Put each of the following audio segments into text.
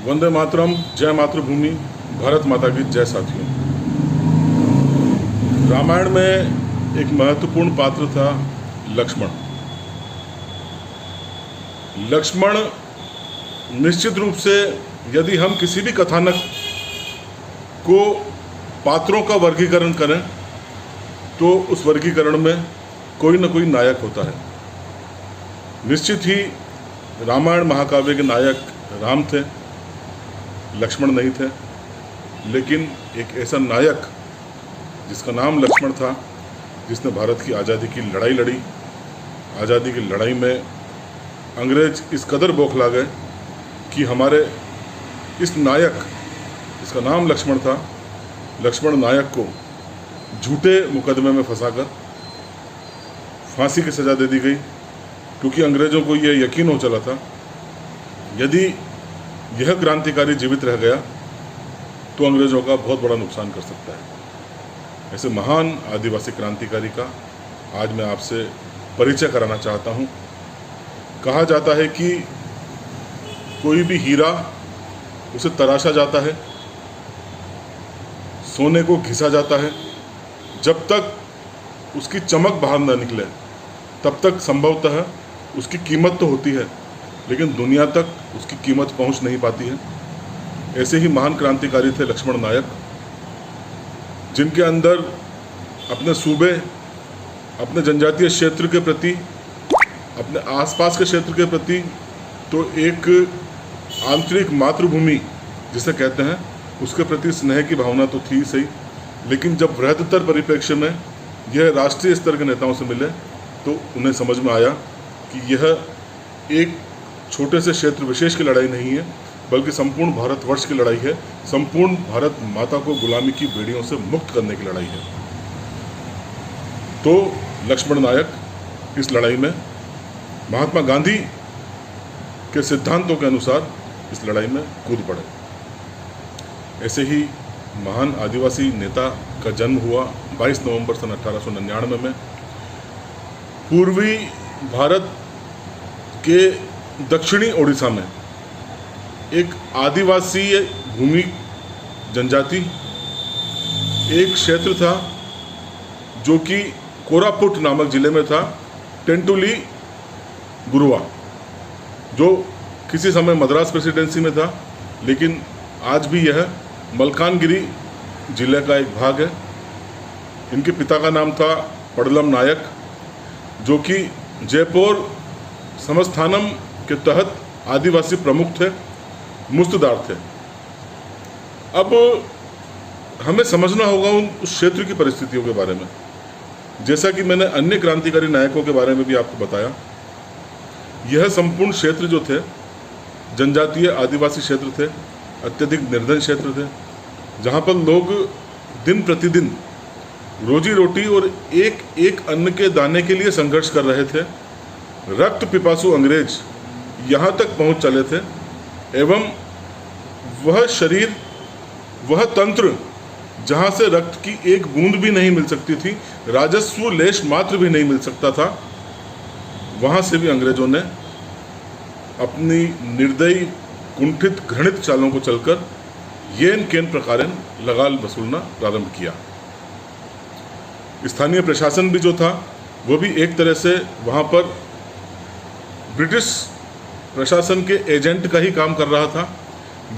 वंदे मातरम, जय मातृभूमि, भारत माता की जय। साथियों, रामायण में एक महत्वपूर्ण पात्र था लक्ष्मण। लक्ष्मण निश्चित रूप से यदि हम किसी भी कथानक को पात्रों का वर्गीकरण करें तो उस वर्गीकरण में कोई न कोई नायक होता है। निश्चित ही रामायण महाकाव्य के नायक राम थे, लक्ष्मण नहीं थे। लेकिन एक ऐसा नायक जिसका नाम लक्ष्मण था, जिसने भारत की आज़ादी की लड़ाई लड़ी। आज़ादी की लड़ाई में अंग्रेज इस कदर बौखला गए कि हमारे इस नायक, जिसका नाम लक्ष्मण था, लक्ष्मण नायक को झूठे मुकदमे में फंसाकर फांसी की सज़ा दे दी गई। क्योंकि अंग्रेज़ों को यह यकीन हो चला था यदि यह क्रांतिकारी जीवित रह गया तो अंग्रेज़ों का बहुत बड़ा नुकसान कर सकता है। ऐसे महान आदिवासी क्रांतिकारी का आज मैं आपसे परिचय कराना चाहता हूँ। कहा जाता है कि कोई भी हीरा उसे तराशा जाता है, सोने को घिसा जाता है, जब तक उसकी चमक बाहर न निकले तब तक संभवतः उसकी कीमत तो होती है, लेकिन दुनिया तक उसकी कीमत पहुंच नहीं पाती है। ऐसे ही महान क्रांतिकारी थे लक्ष्मण नायक, जिनके अंदर अपने सूबे, अपने जनजातीय क्षेत्र के प्रति, अपने आसपास के क्षेत्र के प्रति तो एक आंतरिक मातृभूमि जिसे कहते हैं उसके प्रति स्नेह की भावना तो थी सही, लेकिन जब बृहत्तर परिप्रेक्ष्य में यह राष्ट्रीय स्तर के नेताओं से मिले तो उन्हें समझ में आया कि यह एक छोटे से क्षेत्र विशेष की लड़ाई नहीं है, बल्कि संपूर्ण भारतवर्ष की लड़ाई है। संपूर्ण भारत माता को गुलामी की बेड़ियों से मुक्त करने की लड़ाई है। तो लक्ष्मण नायक इस लड़ाई में महात्मा गांधी के सिद्धांतों के अनुसार इस लड़ाई में कूद पड़े। ऐसे ही महान आदिवासी नेता का जन्म हुआ 22 नवंबर सन 1899 में पूर्वी भारत के दक्षिणी ओडिशा में एक आदिवासी भूमि जनजाति एक क्षेत्र था जो कि कोरापुट नामक जिले में था, टेंटुली गुरुवा, जो किसी समय मद्रास प्रेसिडेंसी में था, लेकिन आज भी यह मलकानगिरी जिले का एक भाग है। इनके पिता का नाम था पड़लम नायक, जो कि जयपुर समस्थानम के तहत आदिवासी प्रमुख थे, मुस्तदार थे। अब हमें समझना होगा उस क्षेत्र की परिस्थितियों के बारे में। जैसा कि मैंने अन्य क्रांतिकारी नायकों के बारे में भी आपको बताया, यह संपूर्ण क्षेत्र जो थे जनजातीय आदिवासी क्षेत्र थे, अत्यधिक निर्धन क्षेत्र थे, जहाँ पर लोग दिन प्रतिदिन रोजी रोटी और एक एक अन्न के दाने के लिए संघर्ष कर रहे थे। रक्त पिपासु अंग्रेज यहाँ तक पहुँच चले थे एवं वह शरीर, वह तंत्र जहाँ से रक्त की एक बूंद भी नहीं मिल सकती थी, राजस्व लेश मात्र भी नहीं मिल सकता था, वहाँ से भी अंग्रेजों ने अपनी निर्दयी, कुंठित, घृणित चालों को चलकर येन केन प्रकारेण लगाल वसूलना प्रारंभ किया। स्थानीय प्रशासन भी जो था वो भी एक तरह से वहाँ पर ब्रिटिश प्रशासन के एजेंट का ही काम कर रहा था।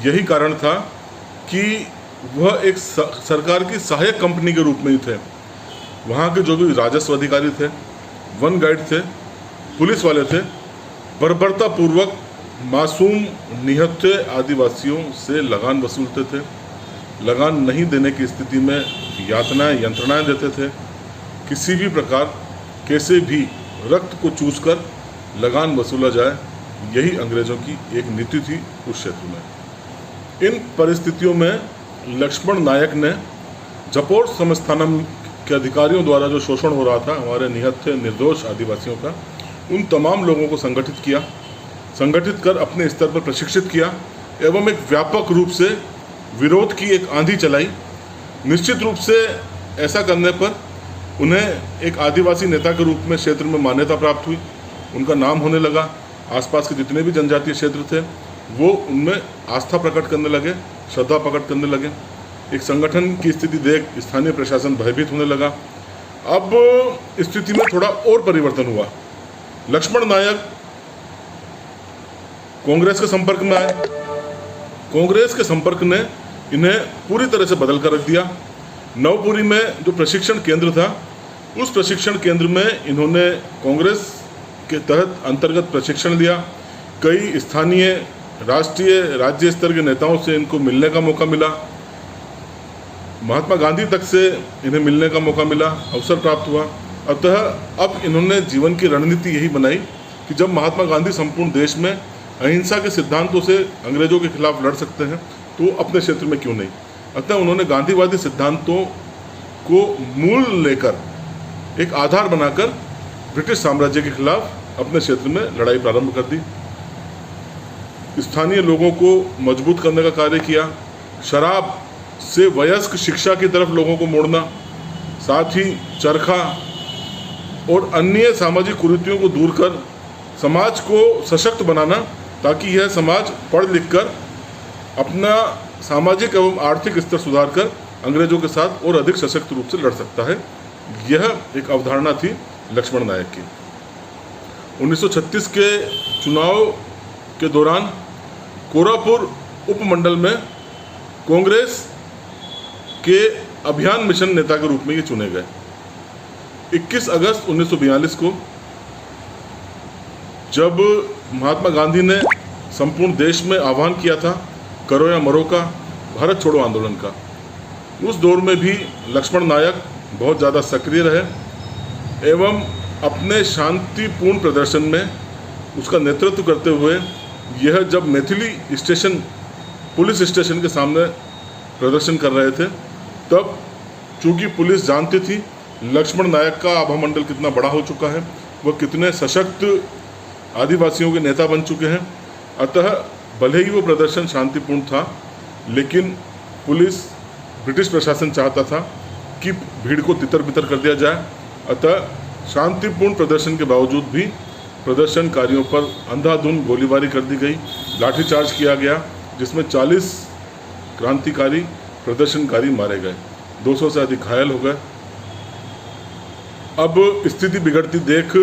यही कारण था कि वह एक सरकार की सहायक कंपनी के रूप में ही थे। वहाँ के जो भी राजस्व अधिकारी थे, वन गाइड थे, पुलिस वाले थे, बर्बरतापूर्वक मासूम निहत्थे आदिवासियों से लगान वसूलते थे। लगान नहीं देने की स्थिति में यातनाएं, यंत्रणाएं देते थे। किसी भी प्रकार कैसे भी रक्त को चूसकर लगान वसूला जाए, यही अंग्रेज़ों की एक नीति थी उस क्षेत्र में। इन परिस्थितियों में लक्ष्मण नायक ने जयपुर समस्थानम के अधिकारियों द्वारा जो शोषण हो रहा था हमारे निहत्थे निर्दोष आदिवासियों का, उन तमाम लोगों को संगठित किया, संगठित कर अपने स्तर पर प्रशिक्षित किया एवं एक व्यापक रूप से विरोध की एक आंधी चलाई। निश्चित रूप से ऐसा करने पर उन्हें एक आदिवासी नेता के रूप में क्षेत्र में मान्यता प्राप्त हुई, उनका नाम होने लगा। आसपास के जितने भी जनजातीय क्षेत्र थे वो उनमें आस्था प्रकट करने लगे, श्रद्धा प्रकट करने लगे। एक संगठन की स्थिति देख स्थानीय प्रशासन भयभीत होने लगा। अब स्थिति में थोड़ा और परिवर्तन हुआ। लक्ष्मण नायक कांग्रेस के संपर्क में आए। कांग्रेस के संपर्क ने इन्हें पूरी तरह से बदल कर रख दिया। नवपुरी में जो प्रशिक्षण केंद्र था, उस प्रशिक्षण केंद्र में इन्होंने कांग्रेस के तहत अंतर्गत प्रशिक्षण लिया। कई स्थानीय, राष्ट्रीय, राज्य स्तर के नेताओं से इनको मिलने का मौका मिला। महात्मा गांधी तक से इन्हें मिलने का मौका मिला, अवसर प्राप्त हुआ। अतः अब इन्होंने जीवन की रणनीति यही बनाई कि जब महात्मा गांधी संपूर्ण देश में अहिंसा के सिद्धांतों से अंग्रेजों के खिलाफ लड़ सकते हैं तो अपने क्षेत्र में क्यों नहीं। अतः उन्होंने गांधीवादी सिद्धांतों को मूल लेकर, एक आधार बनाकर ब्रिटिश साम्राज्य के खिलाफ अपने क्षेत्र में लड़ाई प्रारंभ कर दी। स्थानीय लोगों को मजबूत करने का कार्य किया। शराब से वयस्क शिक्षा की तरफ लोगों को मोड़ना, साथ ही चरखा और अन्य सामाजिक कुरीतियों को दूर कर समाज को सशक्त बनाना, ताकि यह समाज पढ़ लिख कर अपना सामाजिक एवं आर्थिक स्तर सुधार कर अंग्रेजों के साथ और अधिक सशक्त रूप से लड़ सकता है। यह एक अवधारणा थी लक्ष्मण नायक की। 1936 के चुनाव के दौरान कोरापुर उपमंडल में कांग्रेस के अभियान मिशन नेता के रूप में ये चुने गए। 21 अगस्त 1942 को जब महात्मा गांधी ने संपूर्ण देश में आह्वान किया था करो या मरो का, भारत छोड़ो आंदोलन का, उस दौर में भी लक्ष्मण नायक बहुत ज़्यादा सक्रिय रहे एवं अपने शांतिपूर्ण प्रदर्शन में उसका नेतृत्व करते हुए यह जब मैथिली स्टेशन, पुलिस स्टेशन के सामने प्रदर्शन कर रहे थे, तब चूँकि पुलिस जानती थी लक्ष्मण नायक का आभा मंडल कितना बड़ा हो चुका है, वह कितने सशक्त आदिवासियों के नेता बन चुके हैं, अतः भले ही वो प्रदर्शन शांतिपूर्ण था, लेकिन पुलिस, ब्रिटिश प्रशासन चाहता था कि भीड़ को तितर बितर कर दिया जाए। अतः शांतिपूर्ण प्रदर्शन के बावजूद भी प्रदर्शनकारियों पर अंधाधुंध गोलीबारी कर दी गई, लाठीचार्ज किया गया, जिसमें 40 क्रांतिकारी प्रदर्शनकारी मारे गए, 200 से अधिक घायल हो गए। अब स्थिति बिगड़ती देख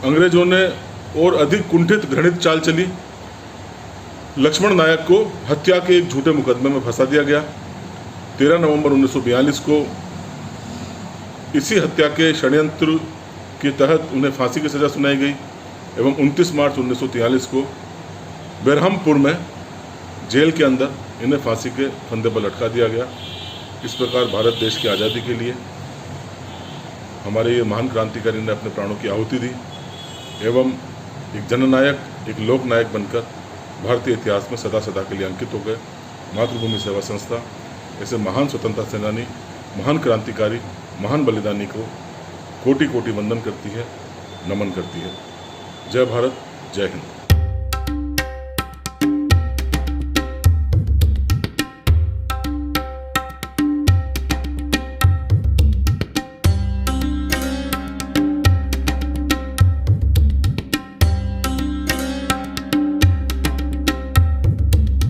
अंग्रेजों ने और अधिक कुंठित घृणित चाल चली। लक्ष्मण नायक को हत्या के एक झूठे मुकदमे में फंसा दिया गया। 13 नवंबर 1942 को इसी हत्या के षड्यंत्र के तहत उन्हें फांसी की सजा सुनाई गई एवं 29 मार्च 1943 को बेरहमपुर में जेल के अंदर इन्हें फांसी के फंदे पर लटका दिया गया। इस प्रकार भारत देश की आज़ादी के लिए हमारे ये महान क्रांतिकारी ने अपने प्राणों की आहुति दी एवं एक जननायक, एक लोकनायक बनकर भारतीय इतिहास में सदा सदा के लिए अंकित हो गए। मातृभूमि सेवा संस्था ऐसे महान स्वतंत्रता सेनानी, महान क्रांतिकारी, महान बलिदानी को कोटि कोटि वंदन करती है, नमन करती है। जय भारत, जय हिंद।